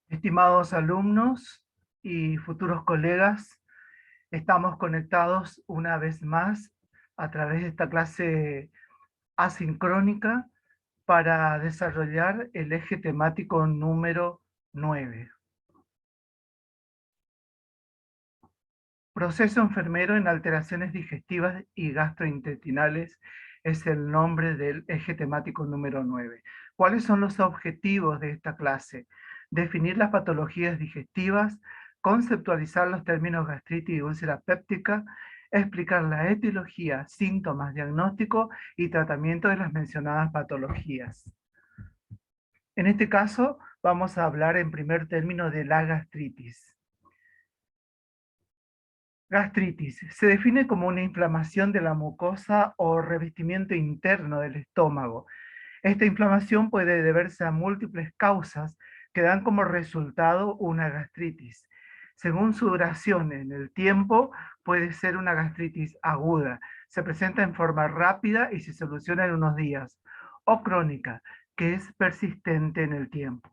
Estimados alumnos y futuros colegas, estamos conectados una vez más a través de esta clase asincrónica para desarrollar el eje temático número 9. Proceso enfermero en alteraciones digestivas y gastrointestinales es el nombre del eje temático número 9. ¿Cuáles son los objetivos de esta clase? Definir las patologías digestivas, conceptualizar los términos gastritis y úlcera péptica, explicar la etiología, síntomas, diagnóstico y tratamiento de las mencionadas patologías. En este caso, vamos a hablar en primer término de la gastritis. Gastritis se define como una inflamación de la mucosa o revestimiento interno del estómago. Esta inflamación puede deberse a múltiples causas que dan como resultado una gastritis. Según su duración en el tiempo, puede ser una gastritis aguda. Se presenta en forma rápida y se soluciona en unos días. O crónica, que es persistente en el tiempo.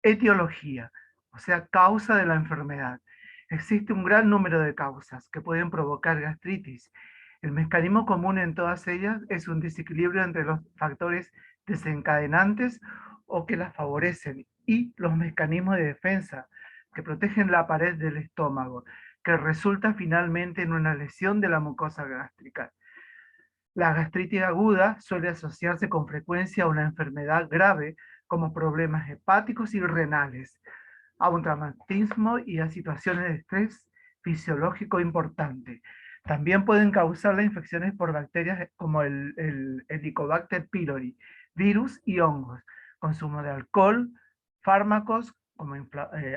Etiología, o sea, causa de la enfermedad. Existe un gran número de causas que pueden provocar gastritis. El mecanismo común en todas ellas es un desequilibrio entre los factores desencadenantes o que las favorecen y los mecanismos de defensa que protegen la pared del estómago, que resulta finalmente en una lesión de la mucosa gástrica. La gastritis aguda suele asociarse con frecuencia a una enfermedad grave como problemas hepáticos y renales, a un traumatismo y a situaciones de estrés fisiológico importante. También pueden causar las infecciones por bacterias como el Helicobacter pylori, virus y hongos, consumo de alcohol, fármacos como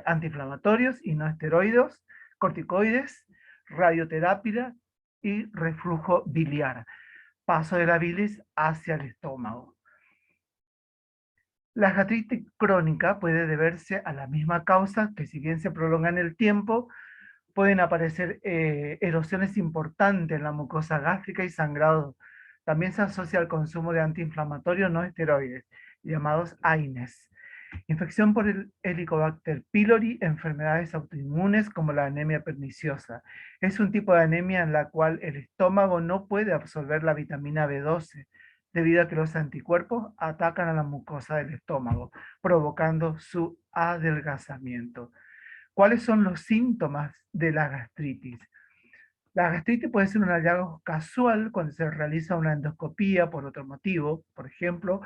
antiinflamatorios y no esteroides, corticoides, radioterapia y reflujo biliar, paso de la bilis hacia el estómago. La gastritis crónica puede deberse a la misma causa que, si bien se prolonga en el tiempo, pueden aparecer erosiones importantes en la mucosa gástrica y sangrado. También se asocia al consumo de antiinflamatorios no esteroides, llamados AINES. Infección por el Helicobacter pylori, enfermedades autoinmunes como la anemia perniciosa. Es un tipo de anemia en la cual el estómago no puede absorber la vitamina B12, debido a que los anticuerpos atacan a la mucosa del estómago, provocando su adelgazamiento. ¿Cuáles son los síntomas de la gastritis? La gastritis puede ser un hallazgo casual cuando se realiza una endoscopía por otro motivo. Por ejemplo,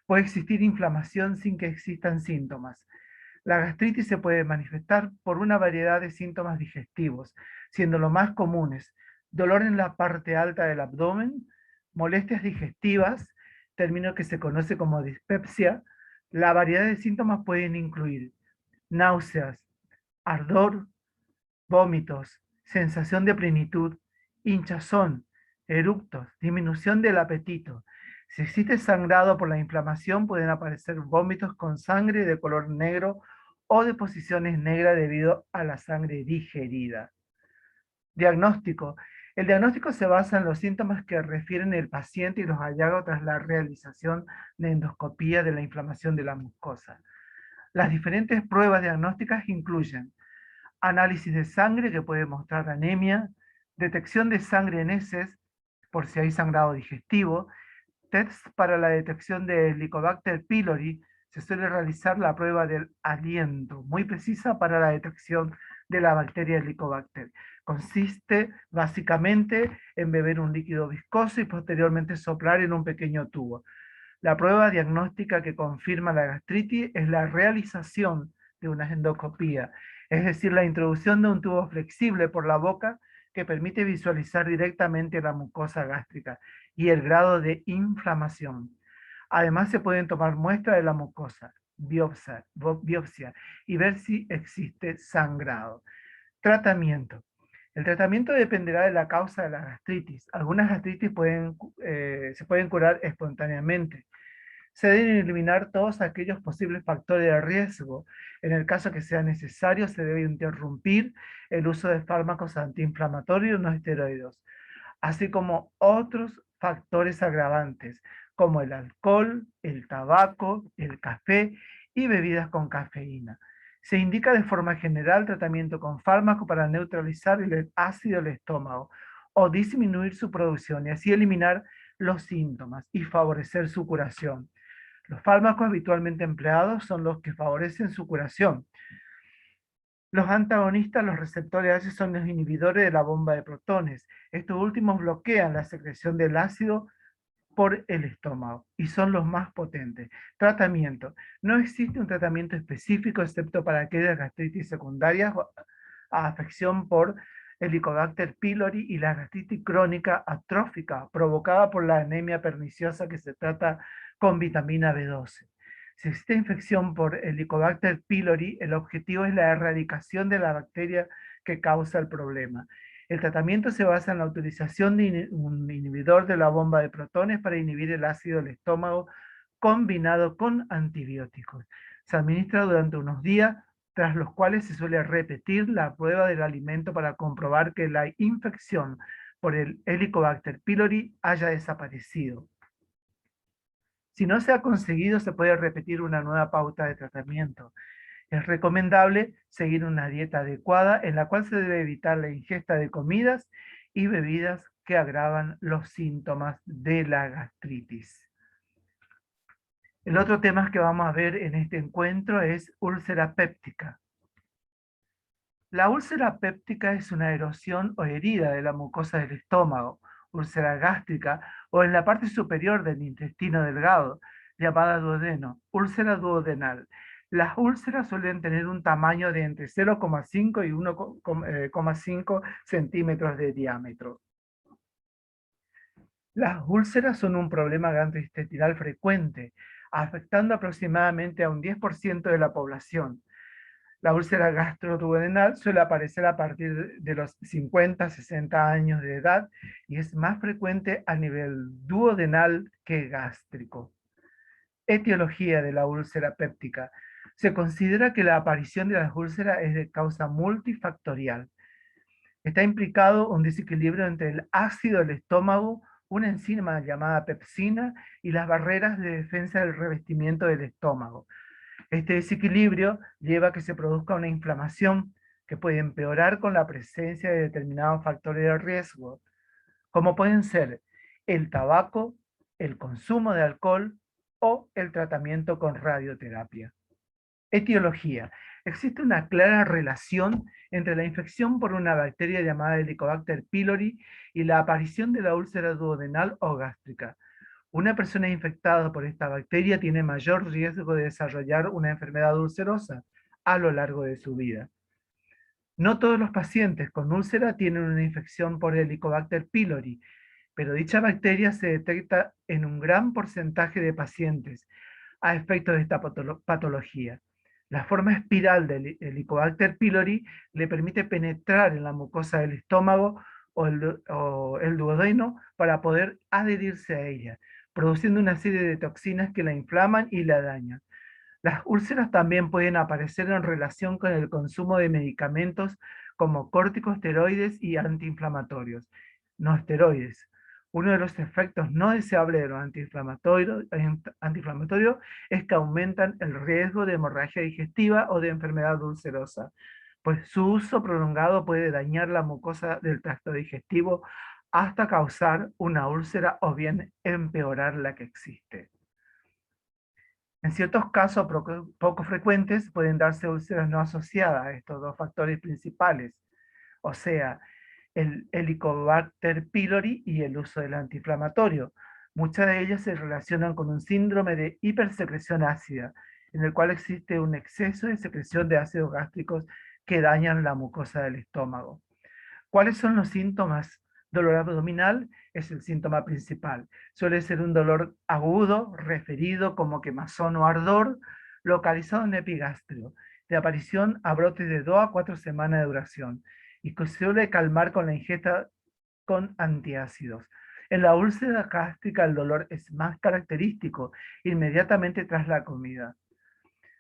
puede existir inflamación sin que existan síntomas. La gastritis se puede manifestar por una variedad de síntomas digestivos, siendo los más comunes dolor en la parte alta del abdomen, molestias digestivas, término que se conoce como dispepsia. La variedad de síntomas pueden incluir náuseas, ardor, vómitos, sensación de plenitud, hinchazón, eructos, disminución del apetito. Si existe sangrado por la inflamación, pueden aparecer vómitos con sangre de color negro o deposiciones negras debido a la sangre digerida. Diagnóstico. El diagnóstico se basa en los síntomas que refieren el paciente y los hallazgos tras la realización de endoscopía de la inflamación de la mucosa. Las diferentes pruebas diagnósticas incluyen análisis de sangre que puede mostrar anemia, detección de sangre en heces por si hay sangrado digestivo, test para la detección de Helicobacter pylori. Se suele realizar la prueba del aliento, muy precisa para la detección de la bacteria Helicobacter. Consiste básicamente en beber un líquido viscoso y posteriormente soplar en un pequeño tubo. La prueba diagnóstica que confirma la gastritis es la realización de una endoscopía, es decir, la introducción de un tubo flexible por la boca que permite visualizar directamente la mucosa gástrica y el grado de inflamación. Además, se pueden tomar muestras de la mucosa, biopsia, y ver si existe sangrado. Tratamiento. El tratamiento dependerá de la causa de la gastritis. Algunas gastritis se pueden curar espontáneamente. Se deben eliminar todos aquellos posibles factores de riesgo. En el caso que sea necesario, se debe interrumpir el uso de fármacos antiinflamatorios no esteroides, así como otros factores agravantes, como el alcohol, el tabaco, el café y bebidas con cafeína. Se indica de forma general tratamiento con fármaco para neutralizar el ácido del estómago o disminuir su producción y así eliminar los síntomas y favorecer su curación. Los fármacos habitualmente empleados son los que favorecen su curación. Los antagonistas, los receptores H, son los inhibidores de la bomba de protones. Estos últimos bloquean la secreción del ácido por el estómago y son los más potentes. Tratamiento. No existe un tratamiento específico excepto para aquellas gastritis secundarias a afección por Helicobacter pylori y la gastritis crónica atrófica provocada por la anemia perniciosa que se trata con vitamina B12. Si existe infección por Helicobacter pylori, el objetivo es la erradicación de la bacteria que causa el problema. El tratamiento se basa en la utilización de un inhibidor de la bomba de protones para inhibir el ácido del estómago combinado con antibióticos. Se administra durante unos días, tras los cuales se suele repetir la prueba del alimento para comprobar que la infección por el Helicobacter pylori haya desaparecido. Si no se ha conseguido, se puede repetir una nueva pauta de tratamiento. Es recomendable seguir una dieta adecuada en la cual se debe evitar la ingesta de comidas y bebidas que agravan los síntomas de la gastritis. El otro tema que vamos a ver en este encuentro es úlcera péptica. La úlcera péptica es una erosión o herida de la mucosa del estómago, úlcera gástrica o en la parte superior del intestino delgado, llamada duodeno, úlcera duodenal. Las úlceras suelen tener un tamaño de entre 0,5 y 1,5 centímetros de diámetro. Las úlceras son un problema gastrointestinal frecuente, afectando aproximadamente a un 10% de la población. La úlcera gastroduodenal suele aparecer a partir de los 50-60 años de edad y es más frecuente a nivel duodenal que gástrico. Etiología de la úlcera péptica. Se considera que la aparición de las úlceras es de causa multifactorial. Está implicado un desequilibrio entre el ácido del estómago, una enzima llamada pepsina y las barreras de defensa del revestimiento del estómago. Este desequilibrio lleva a que se produzca una inflamación que puede empeorar con la presencia de determinados factores de riesgo, como pueden ser el tabaco, el consumo de alcohol o el tratamiento con radioterapia. Etiología. Existe una clara relación entre la infección por una bacteria llamada Helicobacter pylori y la aparición de la úlcera duodenal o gástrica. Una persona infectada por esta bacteria tiene mayor riesgo de desarrollar una enfermedad ulcerosa a lo largo de su vida. No todos los pacientes con úlcera tienen una infección por Helicobacter pylori, pero dicha bacteria se detecta en un gran porcentaje de pacientes a efectos de esta patología. La forma espiral del Helicobacter pylori le permite penetrar en la mucosa del estómago o el duodeno para poder adherirse a ella, produciendo una serie de toxinas que la inflaman y la dañan. Las úlceras también pueden aparecer en relación con el consumo de medicamentos como corticosteroides y antiinflamatorios, no esteroides. Uno de los efectos no deseables de los antiinflamatorios es que aumentan el riesgo de hemorragia digestiva o de enfermedad ulcerosa, pues su uso prolongado puede dañar la mucosa del tracto digestivo hasta causar una úlcera o bien empeorar la que existe. En ciertos casos poco frecuentes pueden darse úlceras no asociadas a estos dos factores principales, o sea, el Helicobacter pylori y el uso del antiinflamatorio. Muchas de ellas se relacionan con un síndrome de hipersecreción ácida, en el cual existe un exceso de secreción de ácidos gástricos que dañan la mucosa del estómago. ¿Cuáles son los síntomas? Dolor abdominal es el síntoma principal. Suele ser un dolor agudo, referido como quemazón o ardor, localizado en el epigastrio, de aparición a brotes de 2 a 4 semanas de duración, y que suele calmar con la ingesta con antiácidos. En la úlcera gástrica el dolor es más característico inmediatamente tras la comida.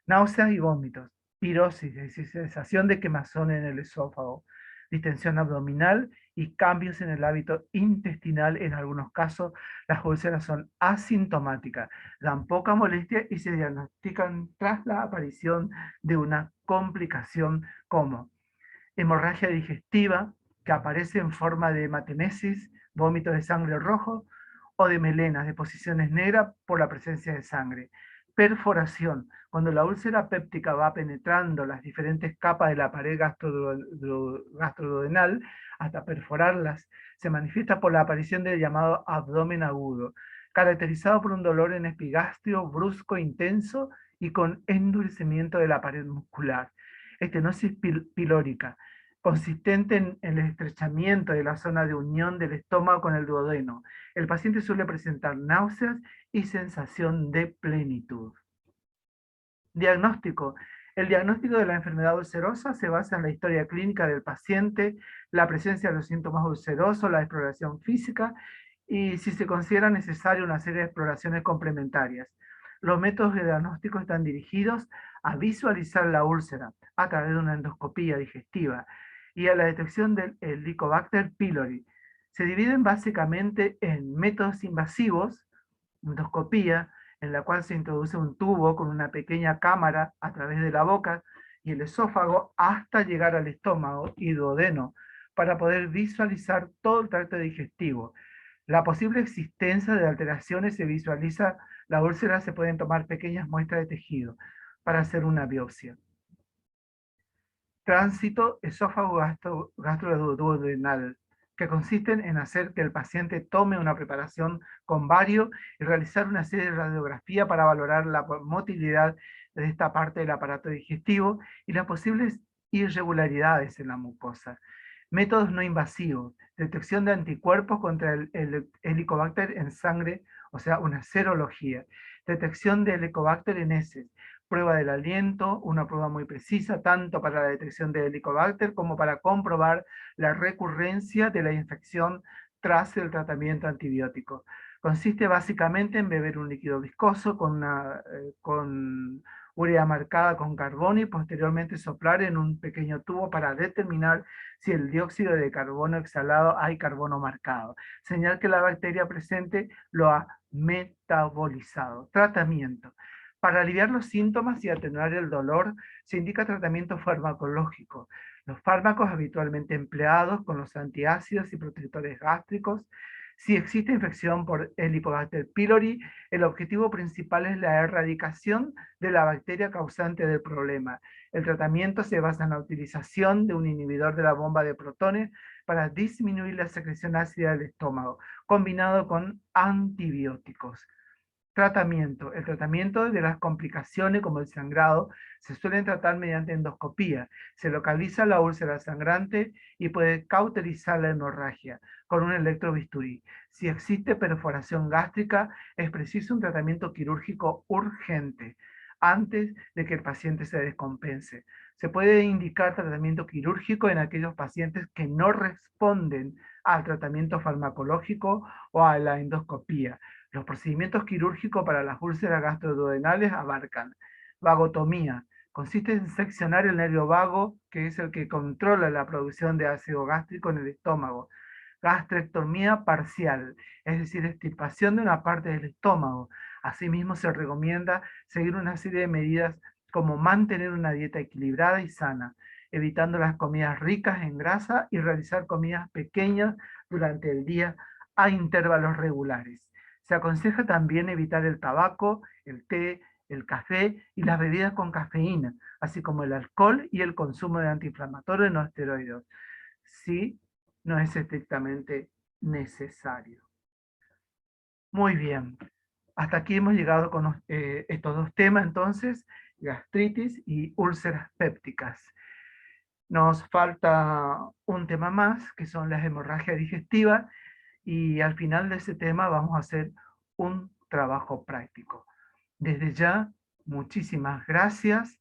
Náuseas y vómitos, pirosis, sensación de quemazón en el esófago, distensión abdominal y cambios en el hábito intestinal. En algunos casos, las úlceras son asintomáticas, dan poca molestia y se diagnostican tras la aparición de una complicación como hemorragia digestiva, que aparece en forma de hematemesis, vómito de sangre rojo, o de melenas, deposiciones negras por la presencia de sangre. Perforación, cuando la úlcera péptica va penetrando las diferentes capas de la pared gastroduodenal hasta perforarlas, se manifiesta por la aparición del llamado abdomen agudo, caracterizado por un dolor en epigastrio brusco, intenso y con endurecimiento de la pared muscular. Estenosis pilórica, consistente en el estrechamiento de la zona de unión del estómago con el duodeno. El paciente suele presentar náuseas y sensación de plenitud. Diagnóstico. El diagnóstico de la enfermedad ulcerosa se basa en la historia clínica del paciente, la presencia de los síntomas ulcerosos, la exploración física y si se considera necesaria una serie de exploraciones complementarias. Los métodos de diagnóstico están dirigidos a visualizar la úlcera a través de una endoscopía digestiva y a la detección del Helicobacter pylori. Se dividen básicamente en métodos invasivos, endoscopía, en la cual se introduce un tubo con una pequeña cámara a través de la boca y el esófago hasta llegar al estómago y duodeno para poder visualizar todo el tracto digestivo. La posible existencia de alteraciones se visualiza, la úlcera se pueden tomar pequeñas muestras de tejido para hacer una biopsia. Tránsito esófago gastroduodenal, que consisten en hacer que el paciente tome una preparación con bario y realizar una serie de radiografía para valorar la motilidad de esta parte del aparato digestivo y las posibles irregularidades en la mucosa. Métodos no invasivos, detección de anticuerpos contra el Helicobacter en sangre, o sea, una serología. Detección de Helicobacter en heces, prueba del aliento, una prueba muy precisa, tanto para la detección de Helicobacter como para comprobar la recurrencia de la infección tras el tratamiento antibiótico. Consiste básicamente en beber un líquido viscoso con urea marcada con carbono y posteriormente soplar en un pequeño tubo para determinar si el dióxido de carbono exhalado hay carbono marcado, señal que la bacteria presente lo ha metabolizado. Tratamiento. Para aliviar los síntomas y atenuar el dolor, se indica tratamiento farmacológico. Los fármacos habitualmente empleados con los antiácidos y protectores gástricos. Si existe infección por Helicobacter pylori, el objetivo principal es la erradicación de la bacteria causante del problema. El tratamiento se basa en la utilización de un inhibidor de la bomba de protones para disminuir la secreción ácida del estómago, combinado con antibióticos. Tratamiento. El tratamiento de las complicaciones como el sangrado se suelen tratar mediante endoscopía. Se localiza la úlcera sangrante y puede cauterizar la hemorragia con un electrobisturí. Si existe perforación gástrica, es preciso un tratamiento quirúrgico urgente antes de que el paciente se descompense. Se puede indicar tratamiento quirúrgico en aquellos pacientes que no responden al tratamiento farmacológico o a la endoscopía. Los procedimientos quirúrgicos para las úlceras gastroduodenales abarcan vagotomía. Consiste en seccionar el nervio vago, que es el que controla la producción de ácido gástrico en el estómago. Gastrectomía parcial, es decir, extirpación de una parte del estómago. Asimismo, se recomienda seguir una serie de medidas como mantener una dieta equilibrada y sana, evitando las comidas ricas en grasa y realizar comidas pequeñas durante el día a intervalos regulares. Se aconseja también evitar el tabaco, el té, el café y las bebidas con cafeína, así como el alcohol y el consumo de antiinflamatorios no esteroides, si no es estrictamente necesario. Muy bien, hasta aquí hemos llegado con estos dos temas entonces, gastritis y úlceras pépticas. Nos falta un tema más, que son las hemorragias digestivas, y al final de ese tema vamos a hacer un trabajo práctico. Desde ya, muchísimas gracias